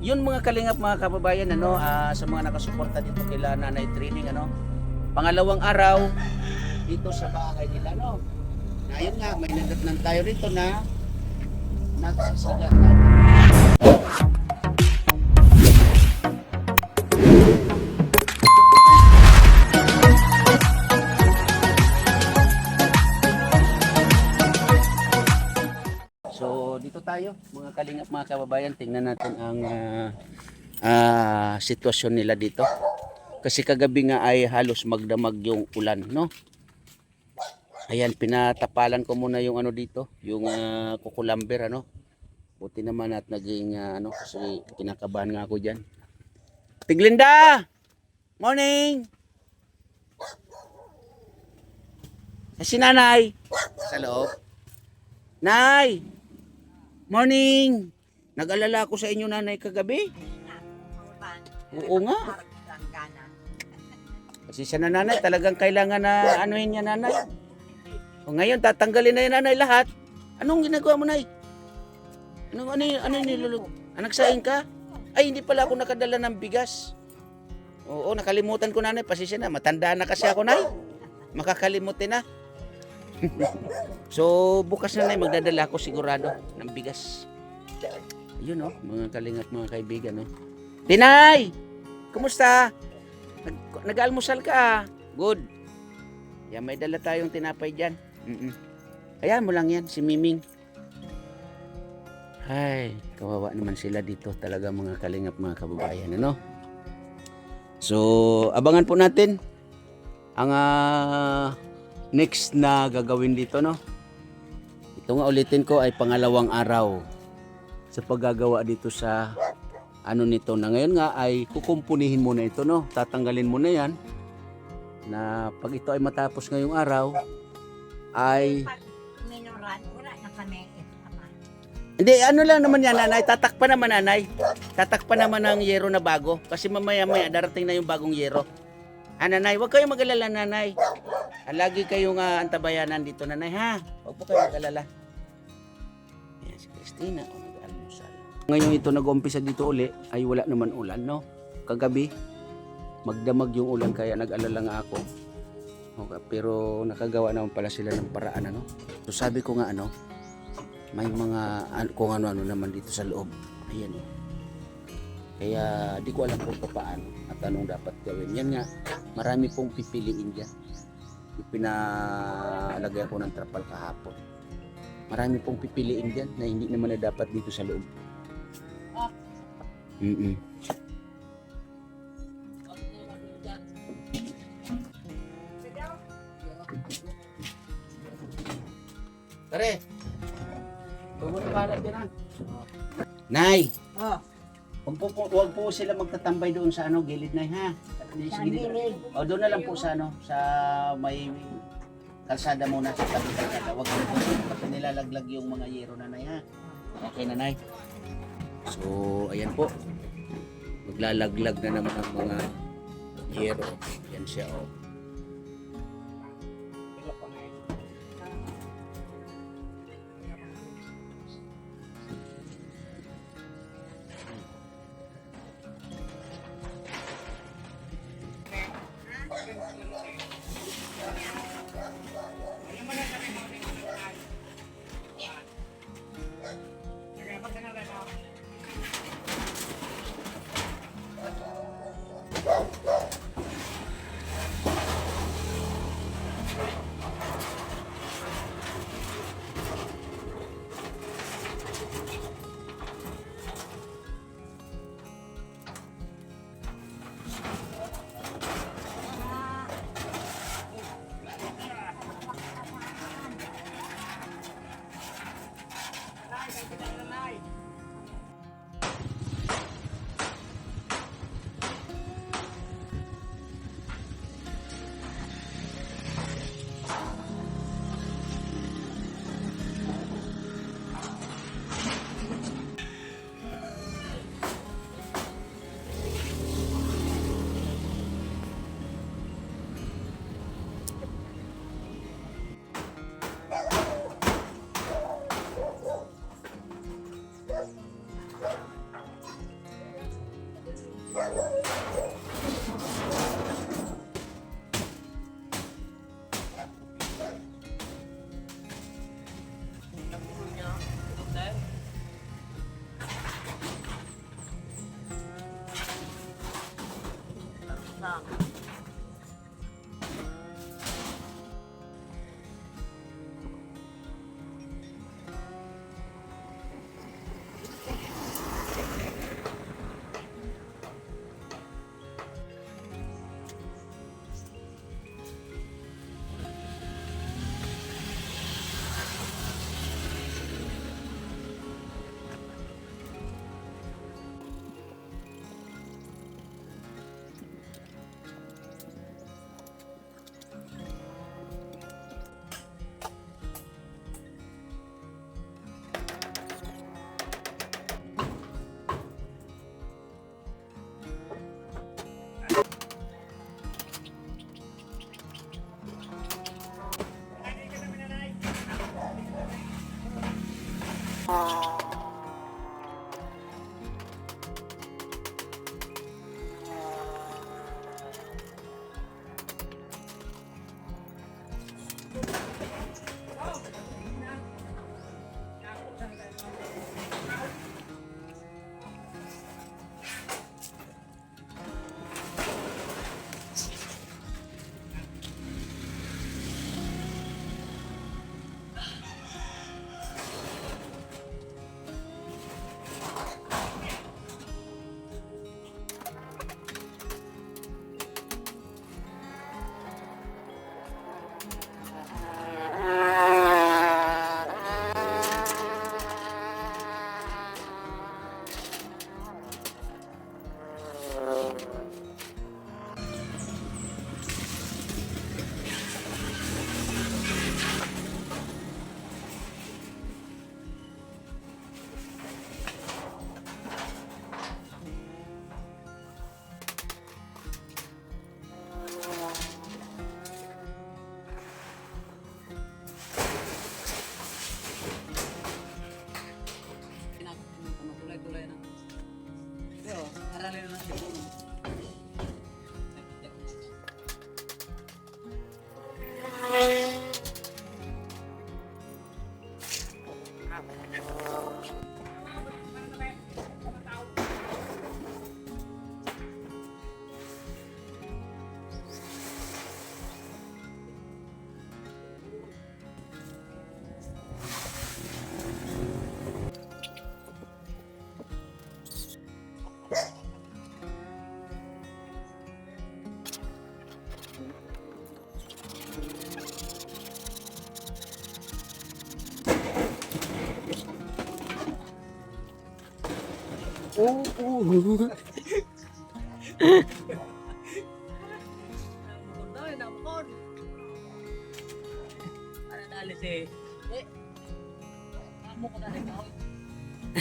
Yun mga kalingap mga kababayan, ano, sa mga nakasuporta dito kila Nanay Training, ano. Pangalawang araw dito sa bahay nila, no. Na yun nga, may nadatnan tayo rito na nagsasagatan. So dito tayo mga kalingap mga kababayan, tingnan natin ang sitwasyon nila dito. Kasi kagabi nga ay halos magdamag yung ulan, no? Ayan, pinatapalan ko muna yung ano dito, yung kukulamber, ano? Buti naman at naging ano, kasi kinakabahan nga ako dyan. Tiglinda! Morning! Si nanay! Sa loob. Nay! Morning! Nag-alala ako sa inyo nanay kagabi. Oo nga. Kasi siya na nanay, talagang kailangan na anuhin niya nanay. O ngayon, tatanggalin na yun nanay lahat. Anong ginagawa mo nay? Ano nilulog? Nagsaing ka? Ay, hindi pala ako nakadala ng bigas. Oo, nakalimutan ko nanay. Pasensya na, matandaan na kasi ako nay. Makakalimutin na. So, bukas na nay, magdadala ako sigurado ng bigas. Yun mga kalingap mga kaibigan. Tinay! Kumusta? Nag-almusal ka? Good. Yan, may dala tayong tinapay dyan. Ayan mo lang yan, si Miming. Ay, kawawa naman sila dito talaga mga kalingap mga kababayan, ano? So, abangan po natin ang next na gagawin dito, no? Ito nga ulitin ko ay pangalawang araw sa paggagawa dito sa ano nito na ngayon nga ay kukumpunihin muna ito, no? Tatanggalin muna yan na pag ito ay matapos ngayong araw ay hindi, ano lang naman yan nanay, tatakpan naman nanay, tatakpan naman ng yero na bago kasi mamaya darating na yung bagong yero. Nanay, huwag kayong mag-alala nanay, lagi kayong antabayanan dito nanay ha, huwag po kayong mag-alala. Ayan si Christina, nag-almusal. Ngayon ito nag-umpisa dito uli ay wala naman ulan, no? Kagabi magdamag yung ulan kaya nag-alala nga ako. Okay, pero nakagawa naman pala sila ng paraan, ano? So sabi ko nga may mga kung ano naman dito sa loob. Ayan. Kaya di ko alam kung paano at anong dapat gawin. Yan nga, marami pong pipiliin dyan. Pinalagay ako ng trapal kahapon. Marami pong pipiliin dyan na hindi naman na dapat dito sa loob. Tare, tumulo kalat yan Nay! Huwag po sila magtatambay doon sa gilid na ha. O doon na lang po sa sa may kalsada muna sa tabi kalsada. Huwag po kasi nilalaglag yung mga yero nanay ha. Okay nanay. So ayan po. Maglalaglag na naman ang mga yero. Yan siya Oo.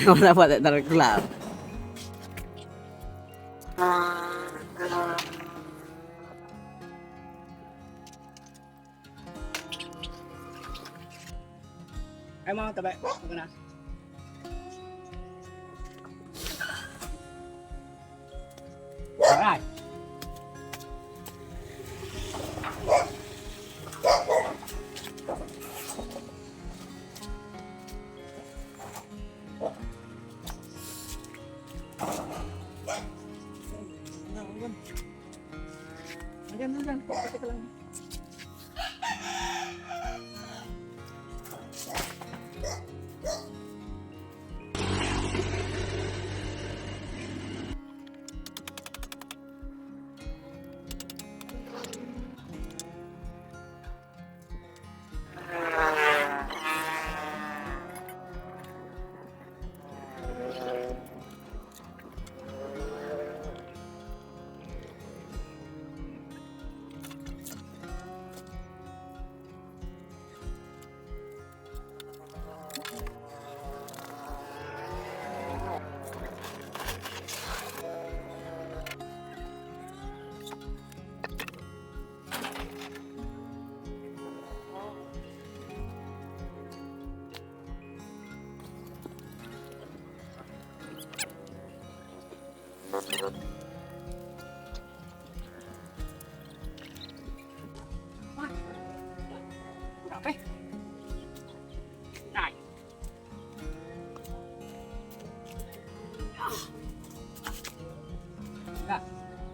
Wala pa tayo club. Ay mga tabi, huwag na. Alright. Ayan. Pati ka lang.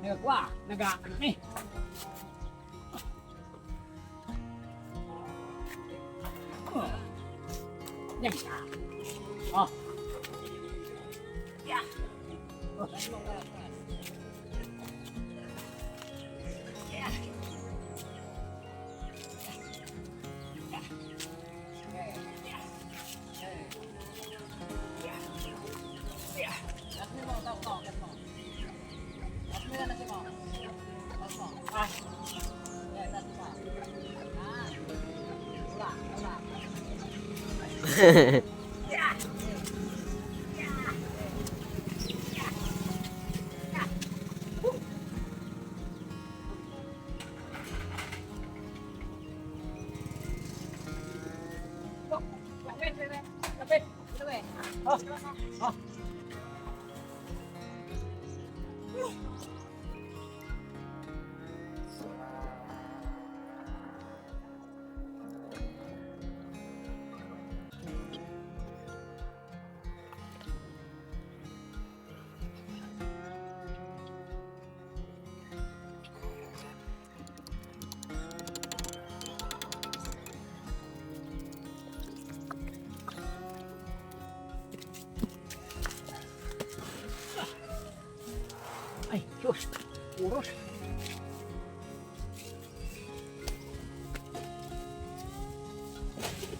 Nagagwa, ano eh. Yan ka. Oh. Yeah. Oh. Yeah. Ay, Diyos, puros.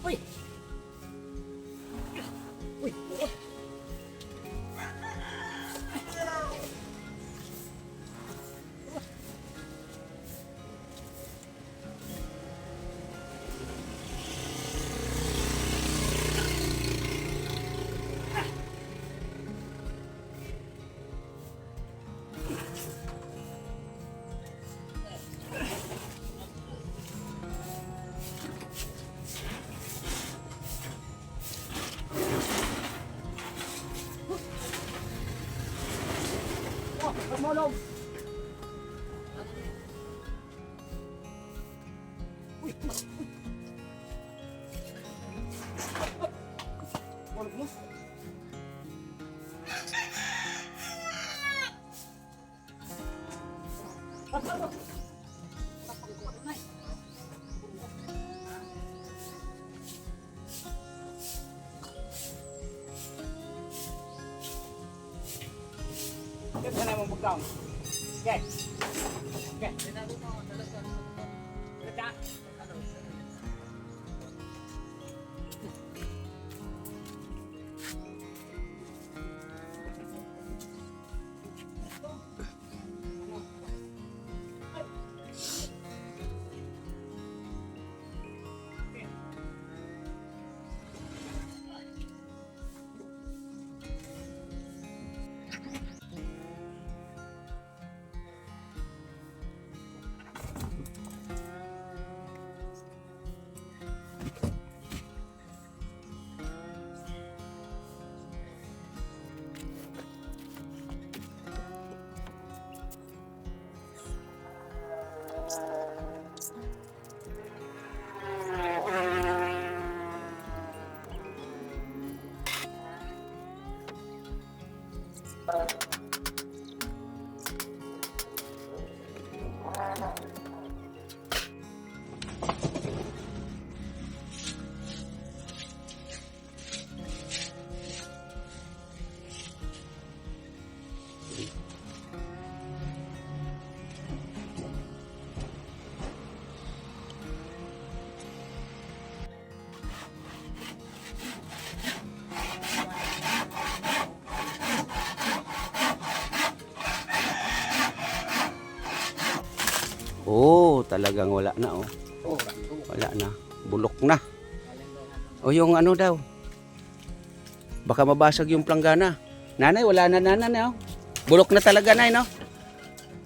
Uy! Uy, puros. Oh, pagmulog. Uy, mulog mo. Ito na mong bugtaw. Okay. Okay. Ito. Oh, talagang wala na oh. Wala na. Bulok na. O yung ano daw. Baka mabasag yung planggana. Nanay, wala na nanay oh. Bulok na talaga nay no.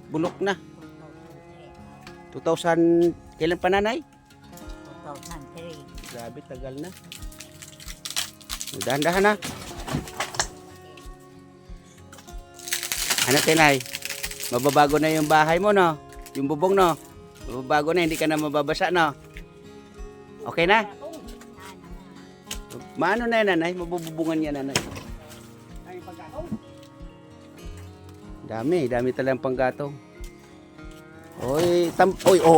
Bulok na. 2000 kailan pa nanay? 2003. Grabe tagal na. Dahan-dahan na. Ano tinay? Mababago na yung bahay mo no? Yung bubong no? Mababago na, hindi ka na mababasa no? Okay na? Maano na yan nanay? Mabububungan niya nanay. Dami talagang panggatong. Oy,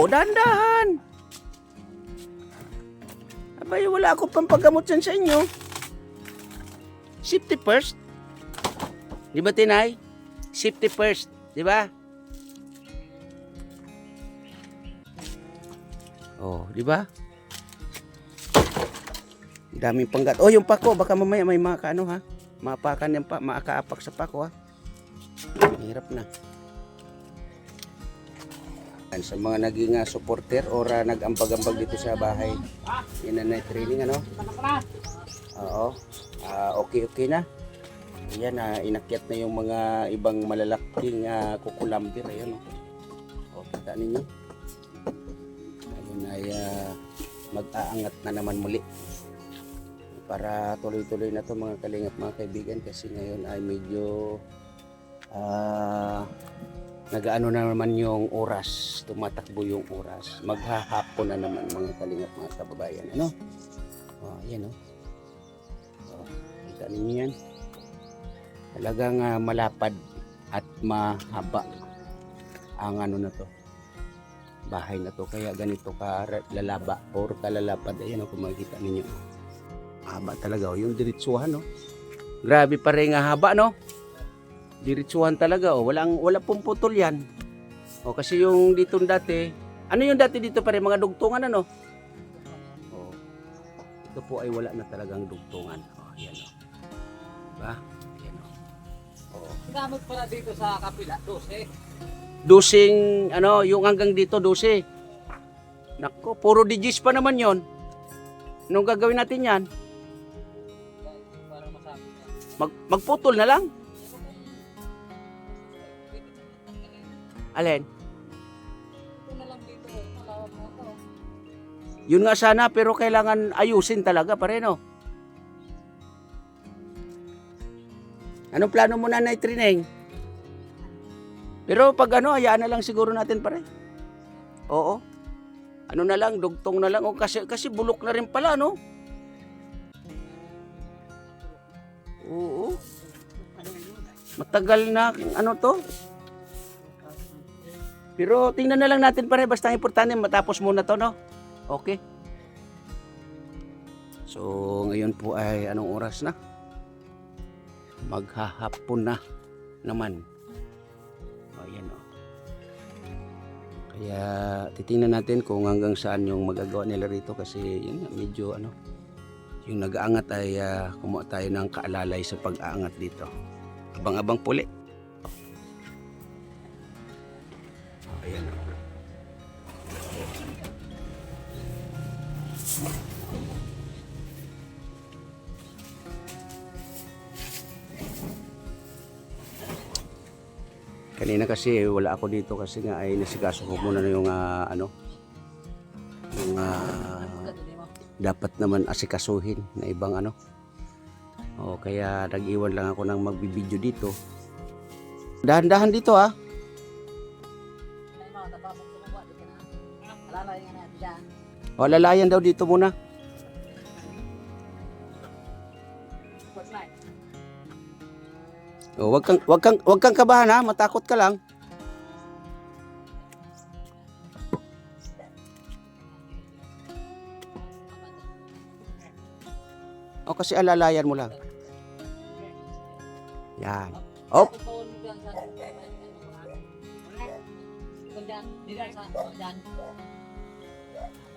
dahan-dahan. Abay, wala ako pampagamot dyan sa inyo. Safety first. Di ba, Tinay? Safety first. Di ba? Oh, di ba? Daming panggat. Oh, yung pako, baka mamaya may mga ano ha. Maapakan yan pa, maakaapak sa pako ha. Hirap na. Yan, sa mga naging supporter or nag-ambag-ambag dito sa bahay. Yan na training ano. Oo. Okay na. Ayan, inakyat na yung mga ibang malalaking kukulambir. Ayan, oh. Kita ninyo. Ayun ay mag-aangat na naman muli. Para tuloy-tuloy na to mga kalingap, mga kaibigan. Kasi ngayon ay medyo nagaano na naman yung oras. Tumatakbo yung oras. Maghahapon na naman mga kalingap, mga kababayan. Ano? Oh, ayan, oh. Kita ninyo yan. Talagang malapad at mahaba ang ano na to, bahay na to, kaya ganito kalalaba or kalalapad. Ayan, kung makikita ninyo, haba talaga yung diretsuhan, no. Grabe pa rin nga haba, no. Diretsuhan talaga, walang pong putol yan. Kasi yung dito dati, ano yung dati dito pa rin, mga dugtungan, ano. Ito po ay wala na talagang dugtungan. Ayan, no. Diba? Gamot pala dito sa kapila, 12. Dosing, ano, yung hanggang dito, 12. Nako, puro digits pa naman yon. Anong gagawin natin yan? Para masabi na. Magputol na lang. Alin? Ito na lang dito, malawak na ito. Yun nga sana, pero kailangan ayusin talaga pa rin, no? Anong plano mo na training? Pero pag ano, hayaan na lang siguro natin pare. Oo. Ano na lang, dugtong na lang. Kasi bulok na rin pala, no? Oo. Matagal na, ano to? Pero tingnan na lang natin pare. Basta importante, matapos muna to, no? Okay. So, ngayon po ay anong oras na? Maghahapon na naman. Ayan, oh. Kaya titingnan natin kung hanggang saan yung magagawa nila rito, kasi yun, medyo ano, yung nag-aangat ay kumuha tayo ng kaalalay sa pag-aangat dito. Abang-abang puli. Ayan, oh. Kanina kasi wala ako dito kasi nga ay nasikaso ko muna na yung ano, yung dapat naman asikasuhin na ibang ano. Kaya nag-iwan lang ako ng magbibideo dito. Dahan-dahan dito ha. Lalayan daw dito muna. Wag kang kabahan ha, matakot ka lang. Kasi alalayan mo lang. Yan. Op.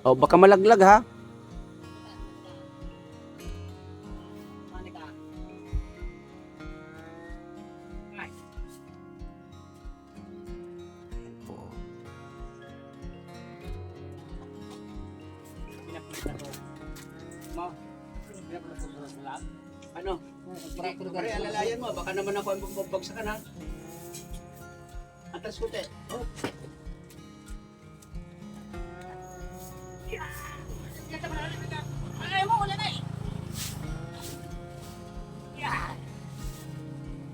Baka malaglag ha. Ano? Pare, alalayan mo. Baka naman ako ang magbagsakan ha. Atas kote. Oh. Alay mo, wala na eh.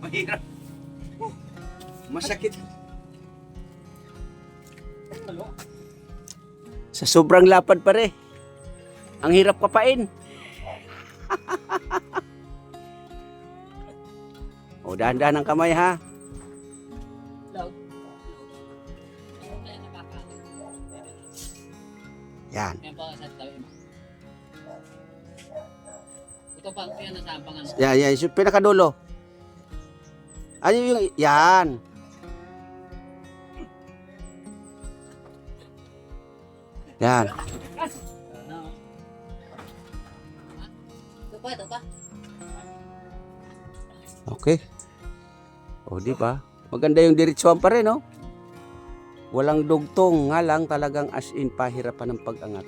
Mahirap. Masakit. Sa sobrang lapad pare. Ang hirap kapain. Dahan-dahan ang kamay ha. Yan. Yan po sa tabi mo. Ito pa, yan nasa abangan. Yan, yan. Yung pinakadulo. Ano yung, yan. Yan. Ano? Ito pa. Okay. O, di ba? Maganda yung diretsuhan pa rin, no? Walang dugtong, nga lang talagang as in pahirapan ng pag-angat.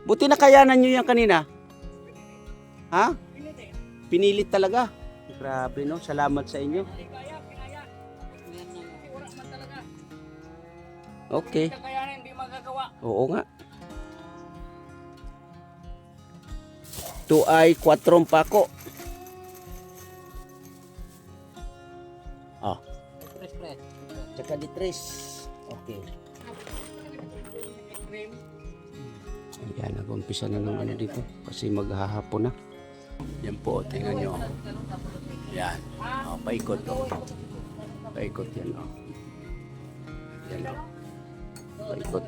Buti nakayanan nyo yan kanina. Ha? Pinilit talaga. Grabe, no? Salamat sa inyo. Okay. Kakayanin, hindi magagawa. Oo nga. Ito ay 4 pako. Ah. Press. Tsaka di 3. Okay. Ayan, nag-umpisa na ng ano dito. Kasi maghahapon na. Yan po, tingnan nyo. Yan. Oh, paikot to. Paikot yan. Oh. Yan o. Paikot.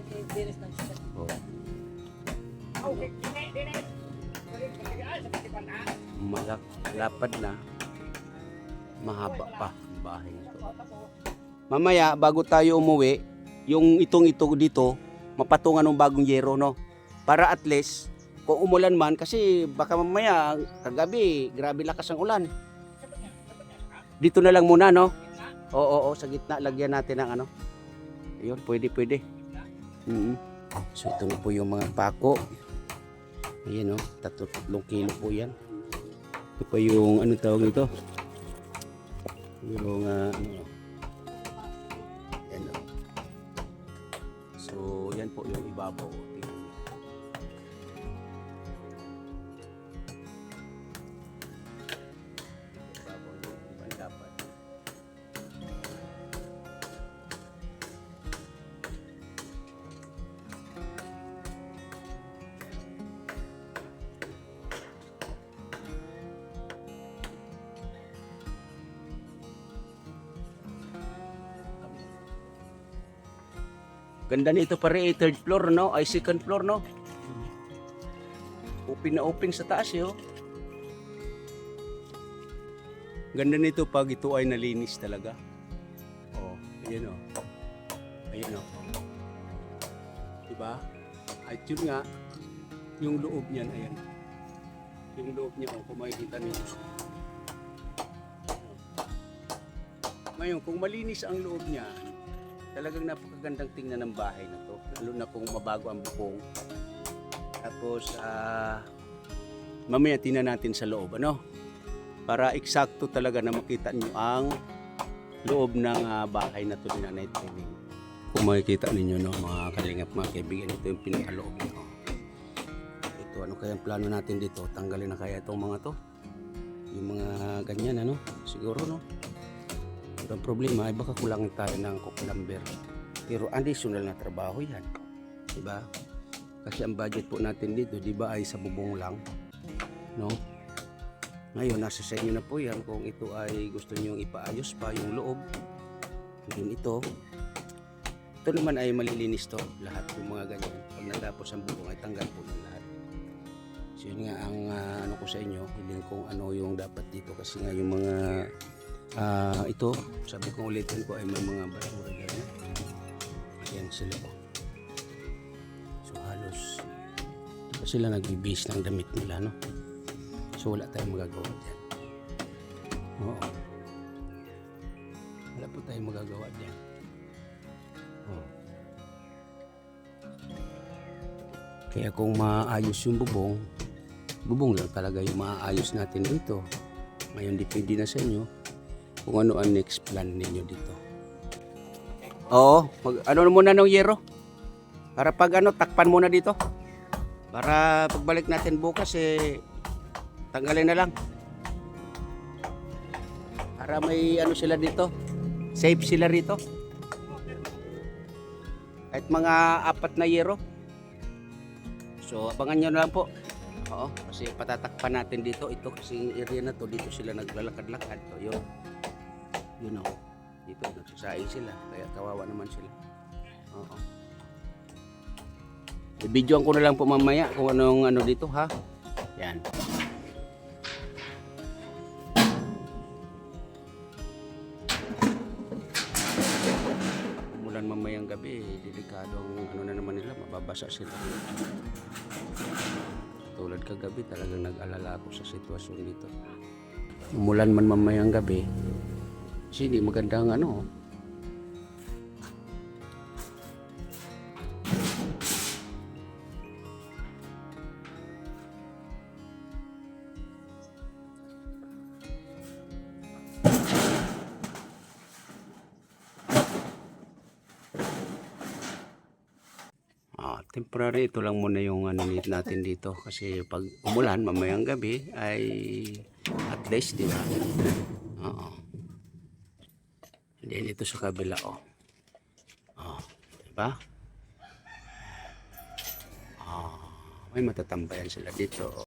Oh. Malapad na. Mahaba pa ang bahay nito. Mamaya, bago tayo umuwi, yung ito dito, mapatungan ng bagong yero, no? Para at least, kung umulan man, kasi baka mamaya, kagabi, grabe lakas ang ulan. Dito na lang muna, no? Oo, sa gitna, lagyan natin ng ano. Ayun, pwede. So, ito na po yung mga pako. Ayan, no? 3 kilo po yan. Ito pa yung, ano tawag nito? Yung, ano, yan, no? So, yan po yung ibabaw. Tingnan niyo. Ibabaw yung ibang dapat. Ganda nito pare, 3rd floor, no? Ay, 2nd floor, no? Open na open sa taas, yo. Ganda nito pag ito ay nalinis talaga. Oh, ayan, oh. Ayan, oh. Diba? At yun nga, yung loob niyan, ayan. Yung loob niya, oh, kung makikita niyo. Ngayon, kung malinis ang loob niya, talagang napakagandang tingnan ng bahay na to. Lalo na kung mabago ang bubong. Tapos, mamaya tingnan natin sa loob, ano? Para eksakto talaga na makita nyo ang loob ng bahay na to ni Nanay Training. Kung makikita ninyo, no, mga kalingap, mga kaibigan, ito yung pinakaloob nito. Ito, ano kaya ang plano natin dito? Tanggalin na kaya itong mga to? Yung mga ganyan, ano? Siguro, no? Ang problema ay baka kulangin tayo ng lumber. Pero additional na trabaho yan. Diba? Kasi ang budget po natin dito, diba, ay sa bubong lang. No? Ngayon, nasa sa inyo na po yan kung ito ay gusto nyo ipaayos pa yung loob. Yun ito. Ito naman ay malilinis to. Lahat yung mga ganyan. Pag natapos ang bubong ay tanggal po yung lahat. So yun nga ang ano ko sa inyo. Hiling kung ano yung dapat dito. Kasi nga yung mga ito, sabi ko ulitin ko ay may mga basura ganyan. Ayan sila po. So halos ito sila nagbibis ng damit nila, no? So wala tayong magagawa dyan. Oo. Wala po tayong magagawa dyan. Oo. Kaya kung maayos yung bubong lang talaga yung maayos natin dito. Ngayon depende na sa inyo kung ano ang next plan ninyo dito. Oo, ano muna ng yero. Para pag ano, takpan muna dito. Para pagbalik natin bukas, tanggalin na lang. Para may ano sila dito. Safe sila rito. Kahit mga 4 na yero. So, abangan nyo na lang po. Oo, kasi patatakpan natin dito. Ito kasi area na to, dito sila naglalakad-lakad. So, yun. Yun o, dito nagsasaing sila, kaya kawawa naman sila. Oo. I-videoan ko na lang po mamaya kung anong ano dito ha. Yan. Umulan mamayang gabi, delikadong ano na naman nila, mababasa sila. Tulad kagabi talagang nag-alala ako sa sitwasyon dito. Umulan man mamayang gabi, kasi hindi magandang ano. Temporary ito lang muna yung ano natin dito kasi pag umulan mamayang gabi ay at least di ba? Oo. Then ito sa kabila oh. Oh, di ba? May matatambayan sila dito.